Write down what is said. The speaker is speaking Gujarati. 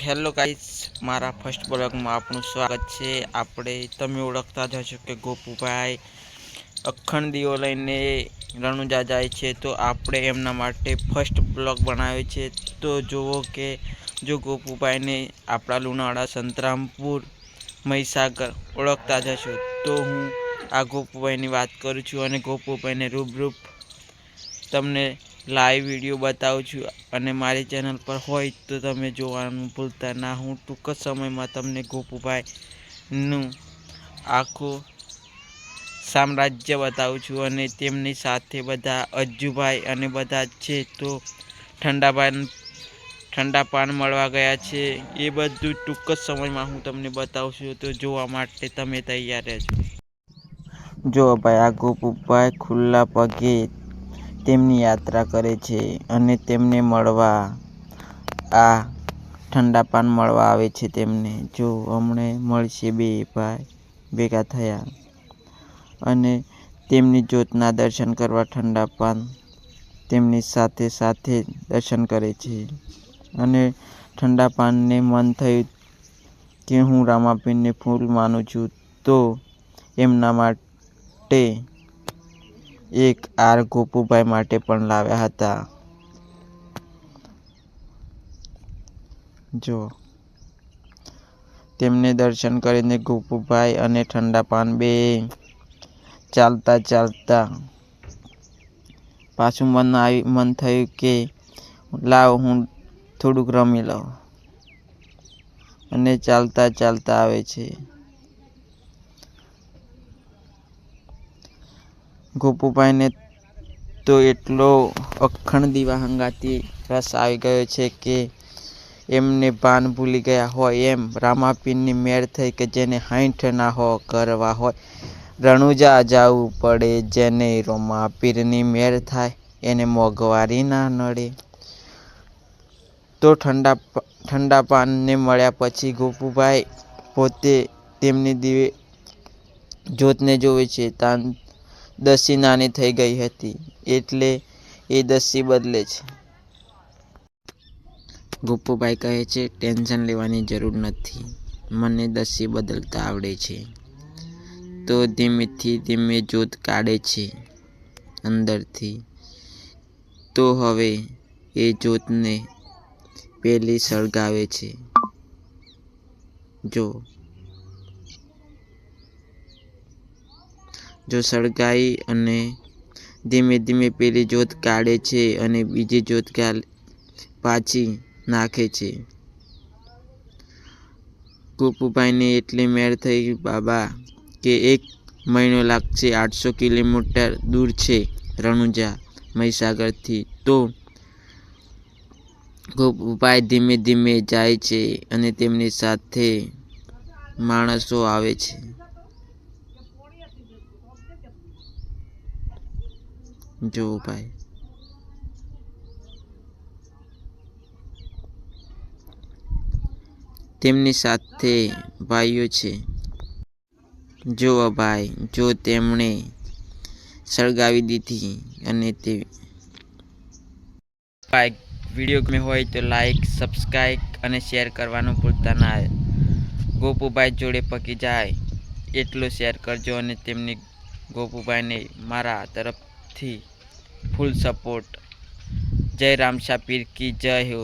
હેલો ગાઈસ, મારા ફર્સ્ટ બ્લોગમાં આપનું સ્વાગત છે। આપણે તમે ઓળખતા જ હશો કે ગોપુભાઈ અખંડ દીવો લઈને રણુજા જાય છે, તો આપણે એમના માટે ફર્સ્ટ બ્લોગ બનાવ્યો છે। તો જુઓ કે જો ગોપુભાઈને આપણા લુણાવાડા, સંતરામપુર, મહીસાગર ઓળખતા જ હશો, તો હું આ ગોપુભાઈની વાત કરું છું અને ગોપુભાઈને રૂબરૂ તમને લાઈવ વિડીયો બતાવું છું। અને મારી ચેનલ પર હોય તો તમે જોવાનું ભૂલતા ના। હું ટૂંક જ સમયમાં તમને ગોપુભાઈનું આખું સામ્રાજ્ય બતાવું છું અને તેમની સાથે બધા અજ્જુભાઈ અને બધા છે, તો ઠંડા પાન મળવા ગયા છે। એ બધું ટૂંક જ સમયમાં હું તમને બતાવું છું, તો જોવા માટે તમે તૈયાર રહેજો। જો ભાઈ, આ ગોપુભાઈ ખુલ્લા પગે તેમની યાત્રા કરે છે અને તેમને મળવા આ ઠંડા પાન મળવા આવે છે તેમને। જો હમણે મળશે, બે ભાઈ ભેગા થયા અને તેમની જ્યોતના દર્શન કરવા ઠંડા પાન તેમની સાથે સાથે દર્શન કરે છે અને ઠંડા પાનને મન થયું કે હું રામાપીરને ફૂલ માનું છું, તો એમના માટે એક હાર ગોપુભાઈ માટે પણ લાવ્યા હતા। જો તેમને દર્શન કરીને ગોપુભાઈ અને ઠંડા પાન બે ચાલતા પાછું મન થયું કે લાવ હું થોડુંક રમી લઉં અને ચાલતા આવે છે। ગોપુભાઈને તો એટલો અખંડ દીવા હંગાથી રસ આવી ગયો છે કે એમને ભાન ભૂલી ગયા હોય એમ રામાપીરની મેળ થઈ કે જેને 60 ના કરવા હોય રણુજા જવું પડે। જેને રામાપીરની મેળ થાય એને મોંઘવારી ના નડે। તો ઠંડા પાનને મળ્યા પછી ગોપુભાઈ પોતે તેમની જ્યોતને જોવે છે, ત્યાં દસી નાની થઈ ગઈ હતી એટલે એ દસી બદલે છે। ગોપુભાઈ કહે છે, ટેન્શન લેવાની જરૂર નથી, મને દસી બદલતા આવડે છે। તો ધીમે જ્યોત કાઢે છે અંદરથી। તો હવે એ જ્યોતને પેલી સળગાવે છે। જો સળગાઈ અને ધીમે પેલી જ્યોત કાઢે છે અને બીજી જ્યોત પાછી નાખે છે। ગોપુભાઈને એટલી મેળ થઈ બાબા કે 1 મહિનો લાગશે। 800 કિલોમીટર દૂર છે રણુજા મહીસાગરથી। તો ગોપુભાઈ ધીમે જાય છે અને તેમની સાથે માણસો આવે છે। જો ભાઈ, તેમની સાથે ભાઈઓ છે। જો ભાઈ, જો તેમણે સળગાવી દીધી અને તે ભાઈ વિડીયો ગમે હોય તો લાઈક, સબસ્ક્રાઈબ અને શેર કરવાનું ભૂલતા ના। ગોપુભાઈ જોડે પકી જાય એટલો શેર કરજો અને તેમની ગોપુભાઈને મારા તરફથી ફૂલ સપોર્ટ। જય રામશા પીર કી જય હો।